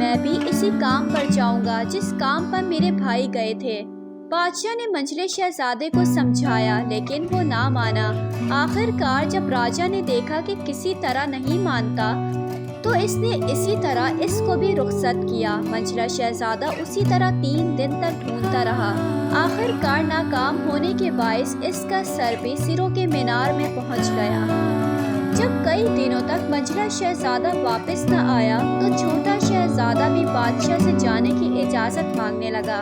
میں بھی اسی کام پر جاؤں گا جس کام پر میرے بھائی گئے تھے۔ بادشاہ نے منجلے شہزادے کو سمجھایا لیکن وہ نہ مانا۔ آخر کار جب راجا نے دیکھا کہ کسی طرح نہیں مانتا تو اس نے اسی طرح اس کو بھی رخصت کیا۔ منجلہ شہزادہ اسی طرح 3 دن تک ڈھونڈتا رہا۔ آخر کار ناکام ہونے کے باعث اس کا سر بھی سروں کے مینار میں پہنچ گیا۔ جب کئی دنوں تک منجلہ شہزادہ واپس نہ آیا تو چھوٹا شہزادہ بھی بادشاہ سے جانے کی اجازت مانگنے لگا۔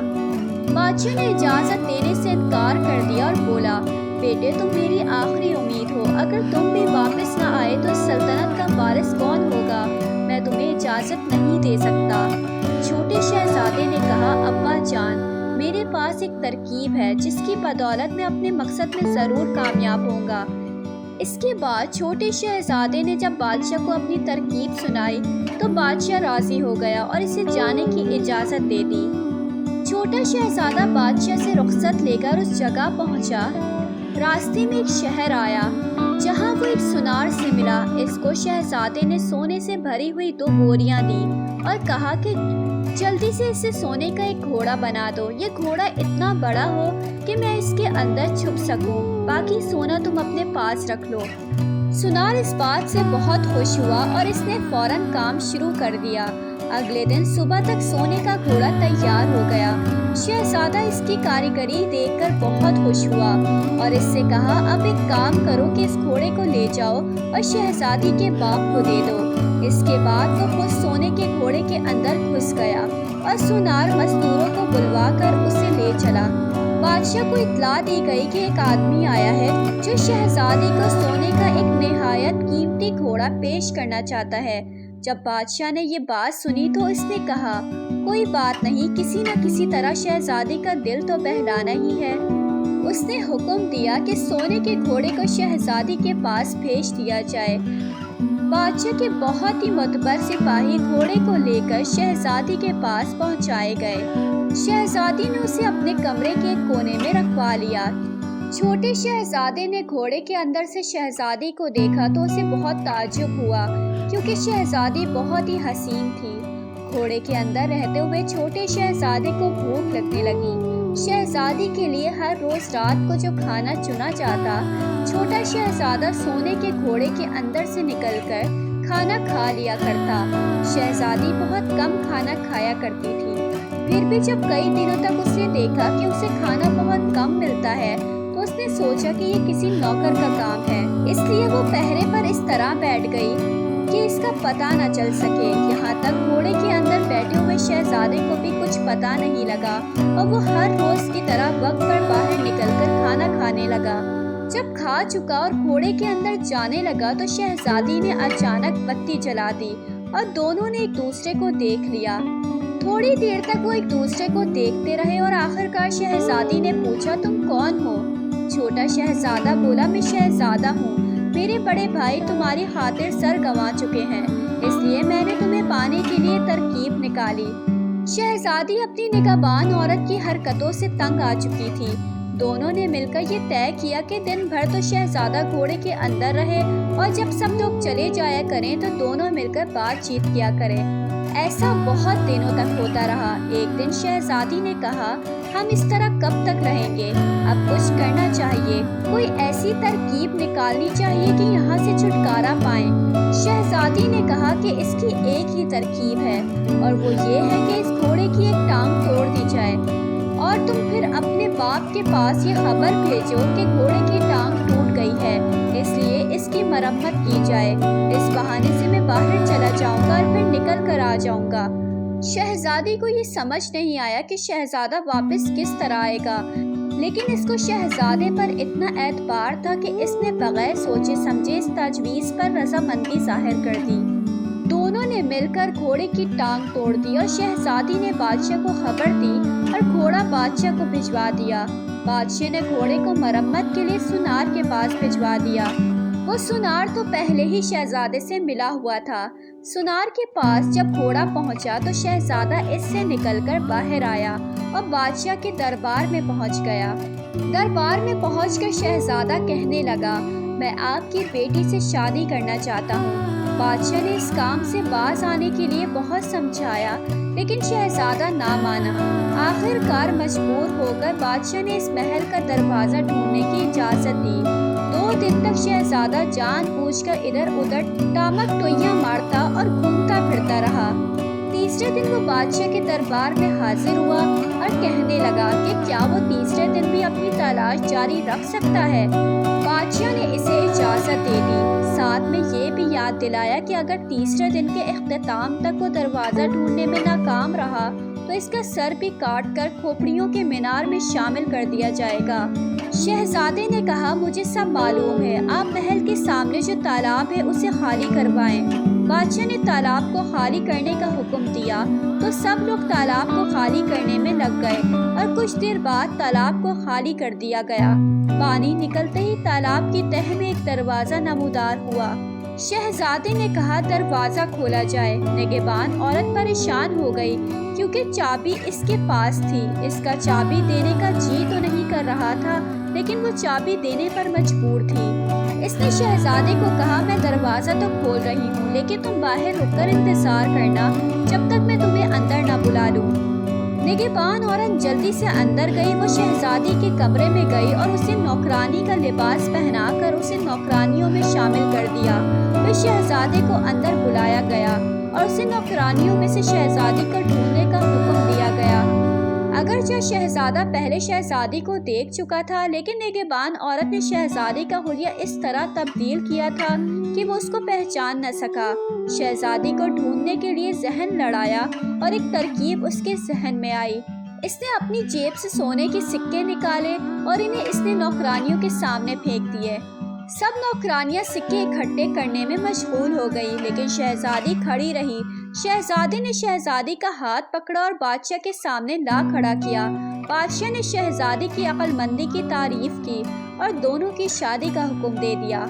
بادشاہ نے اجازت دینے سے انکار کر دیا اور بولا، بیٹے تم میری آخری امید ہو، اگر تم بھی واپس نہ آئے تو سلطنت کا وارث کون ہوگا؟ میں تمہیں اجازت نہیں دے سکتا۔ چھوٹے شہزادے نے کہا، ابا جان، میرے پاس ایک ترکیب ہے جس کی بدولت میں اپنے مقصد میں ضرور کامیاب ہوں گا۔ اس کے بعد چھوٹے شہزادے نے جب بادشاہ کو اپنی ترکیب سنائی تو بادشاہ راضی ہو گیا اور اسے جانے کی اجازت دے دی۔ چھوٹا شہزادہ بادشاہ سے رخصت لے کر اس جگہ پہنچا۔ راستے میں ایک شہر آیا جہاں وہ ایک سنار سے ملا۔ اس کو شہزادے نے سونے سے بھری ہوئی 2 بوریاں دی اور کہا کہ جلدی سے اسے سونے کا ایک گھوڑا بنا دو۔ یہ گھوڑا اتنا بڑا ہو کہ میں اس کے اندر چھپ سکوں، باقی سونا تم اپنے پاس رکھ لو۔ سنار اس بات سے بہت خوش ہوا اور اس نے فوراً کام شروع کر دیا۔ اگلے دن صبح تک سونے کا گھوڑا تیار ہو گیا۔ شہزادہ اس کی کاریگری دیکھ کر بہت خوش ہوا اور اس سے کہا، اب ایک کام کرو کہ اس گھوڑے کو لے جاؤ اور شہزادی کے باپ کو دے دو۔ اس کے بعد وہ خود سونے کے گھوڑے کے اندر گھس گیا اور سنار مزدوروں کو بلوا کر اسے لے چلا۔ بادشاہ کو اطلاع دی گئی کہ ایک آدمی آیا ہے جو شہزادی کو سونے کا ایک نہایت قیمتی گھوڑا پیش کرنا چاہتا ہے۔ جب بادشاہ نے یہ بات سنی تو اس نے کہا، کوئی بات نہیں، کسی نہ کسی طرح شہزادی کا دل تو بہلانا ہی ہے۔ اس نے حکم دیا کہ سونے کے گھوڑے کو شہزادی کے پاس بھیج دیا جائے۔ بادشاہ کے بہت ہی معتبر سپاہی گھوڑے کو لے کر شہزادی کے پاس پہنچائے گئے۔ شہزادی نے اسے اپنے کمرے کے ایک کونے میں رکھوا لیا۔ چھوٹے شہزادے نے گھوڑے کے اندر سے شہزادی کو دیکھا تو اسے بہت تعجب ہوا کیونکہ شہزادی بہت ہی حسین تھی۔ گھوڑے کے اندر رہتے ہوئے چھوٹے شہزادے کو بھوک لگنے لگی۔ شہزادی کے لیے ہر روز رات کو جو کھانا چنا جاتا، چھوٹا شہزادہ سونے کے گھوڑے کے اندر سے نکل کر کھانا کھا لیا کرتا۔ شہزادی بہت کم کھانا کھایا کرتی تھی، پھر بھی جب کئی دنوں تک اس نے دیکھا کہ اسے کھانا بہت کم ملتا ہے تو اس نے سوچا کہ یہ کسی نوکر کا کام ہے، اس لیے وہ پہرے پر اس طرح بیٹھ گئی کہ اس کا پتہ نہ چل سکے۔ یہاں تک گھوڑے کے اندر بیٹھے ہوئے شہزادے کو بھی کچھ پتہ نہیں لگا اور وہ ہر روز کی طرح وقت پر باہر نکل کر کھانا کھانے لگا۔ جب کھا چکا اور گھوڑے کے اندر جانے لگا تو شہزادی نے اچانک بتی جلا دی اور دونوں نے ایک دوسرے کو دیکھ لیا۔ تھوڑی دیر تک وہ ایک دوسرے کو دیکھتے رہے اور آخر کار شہزادی نے پوچھا، تم کون ہو؟ چھوٹا شہزادہ بولا، میں شہزادہ ہوں، میرے بڑے بھائی تمہاری خاطر سر گنوا چکے ہیں، اس لیے میں نے تمہیں پانے کے لیے ترکیب نکالی۔ شہزادی اپنی نگہبان عورت کی حرکتوں سے تنگ آ چکی تھی۔ دونوں نے مل کر یہ طے کیا کہ دن بھر تو شہزادہ گھوڑے کے اندر رہے اور جب سب لوگ چلے جایا کریں تو دونوں مل کر بات چیت کیا کریں۔ ایسا بہت دنوں تک ہوتا رہا۔ ایک دن شہزادی نے کہا، ہم اس طرح کب تک رہیں گے؟ اب کچھ کرنا چاہیے، کوئی ایسی ترکیب نکالنی چاہیے کہ یہاں سے چھٹکارا پائیں۔ شہزادی نے کہا کہ اس کی ایک ہی ترکیب ہے اور وہ یہ ہے کہ اس گھوڑے کی ایک ٹانگ توڑ دی جائے اور تم پھر اپنے باپ کے پاس یہ خبر بھیجو کہ گھوڑے کی ٹانگ ٹوٹ گئی ہے، اس لیے اس کی مرمت کی جائے۔ اس بہانے سے میں باہر چلا جاؤں گا اور پھر نکل کر آ جاؤں گا۔ شہزادی کو یہ سمجھ نہیں آیا کہ شہزادہ واپس کس طرح آئے گا، لیکن اس کو شہزادے پر اتنا اعتبار تھا کہ اس نے بغیر سوچے سمجھے اس تجویز پر رضامندی ظاہر کر دی۔ دونوں نے مل کر گھوڑے کی ٹانگ توڑ دی اور شہزادی نے بادشاہ کو خبر دی اور گھوڑا بادشاہ کو بھجوا دیا۔ بادشاہ نے گھوڑے کو مرمت کے لیے سنار کے پاس بھجوا دیا۔ وہ سنار تو پہلے ہی شہزادے سے ملا ہوا تھا۔ سنار کے پاس جب گھوڑا پہنچا تو شہزادہ اس سے نکل کر باہر آیا اور بادشاہ کے دربار میں پہنچ گیا۔ دربار میں پہنچ کر شہزادہ کہنے لگا، میں آپ کی بیٹی سے شادی کرنا چاہتا ہوں۔ بادشاہ نے اس کام سے باز آنے کے لیے بہت سمجھایا لیکن شہزادہ نہ مانا۔ آخر کار مجبور ہو کر بادشاہ نے اس محل کا دروازہ ڈھونڈنے کی اجازت دی۔ 2 دن تک شہزادہ جان بوجھ کر ادھر ادھر ٹامک ٹوئیاں مارتا اور گھومتا پھرتا رہا۔ تیسرے دن وہ بادشاہ کے دربار میں حاضر ہوا اور کہنے لگا کہ کیا وہ تیسرے دن بھی اپنی تلاش جاری رکھ سکتا ہے۔ بادشاہ نے اسے اجازت دے دی، ساتھ میں یہ بھی یاد دلایا کہ اگر تیسرے دن کے اختتام تک وہ دروازہ ڈھونڈنے میں ناکام رہا تو اس کا سر بھی کاٹ کر کھوپڑیوں کے مینار میں شامل کر دیا جائے گا۔ شہزادے نے کہا مجھے سب معلوم ہے، آپ محل کے سامنے جو تالاب ہے اسے خالی کروائیں۔ بادشاہ نے تالاب کو خالی کرنے کا حکم دیا تو سب لوگ تالاب کو خالی کرنے میں لگ گئے اور کچھ دیر بعد تالاب کو خالی کر دیا گیا۔ پانی نکلتے ہی تالاب کی تہہ میں ایک دروازہ نمودار ہوا۔ شہزادے نے کہا دروازہ کھولا جائے۔ نگہبان عورت پریشان ہو گئی کیونکہ چابی اس کے پاس تھی۔ اس کا چابی دینے کا جی تو نہیں کر رہا تھا لیکن وہ چابی دینے پر مجبور تھی۔ اس نے شہزادے کو کہا میں دروازہ تو کھول رہی ہوں لیکن تم باہر رک کر انتظار کرنا جب تک میں تمہیں اندر نہ بلا لوں۔ نگہبان عورت جلدی سے اندر گئی۔ وہ شہزادی کے کمرے میں گئی اور اسے نوکرانی کا لباس پہنا کر اسے نوکرانیوں میں شامل کر دیا۔ پھر شہزادے کو اندر بلایا گیا اور اسے نوکرانیوں میں سے شہزادی کو ڈھونڈنے کا حکم دیا گیا۔ اگرچہ شہزادہ پہلے شہزادی کو دیکھ چکا تھا لیکن نگہبان عورت نے شہزادی کا حلیہ اس طرح تبدیل کیا تھا کہ وہ اس کو پہچان نہ سکا۔ شہزادی کو ڈھونڈنے کے لیے ذہن لڑایا اور ایک ترکیب اس کے ذہن میں آئی۔ اس نے اپنی جیب سے سونے کے سکے نکالے اور انہیں اس نے نوکرانیوں کے سامنے پھینک دیے۔ سب نوکرانیاں سکے اکٹھے کرنے میں مشغول ہو گئی لیکن شہزادی کھڑی رہی۔ شہزادے نے شہزادی کا ہاتھ پکڑا اور بادشاہ کے سامنے لا کھڑا کیا۔ بادشاہ نے شہزادی کی عقل مندی کی تعریف کی اور دونوں کی شادی کا حکم دے دیا۔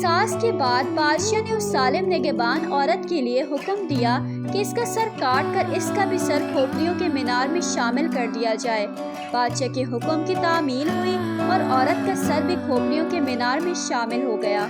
ساز کے بعد بادشاہ نے اس ظالم نگہبان عورت کے لیے حکم دیا کہ اس کا سر کاٹ کر اس کا بھی سر کھوپڑیوں کے مینار میں شامل کر دیا جائے۔ بادشاہ کے حکم کی تعمیل ہوئی اور عورت کا سر بھی کھوپڑیوں کے مینار میں شامل ہو گیا۔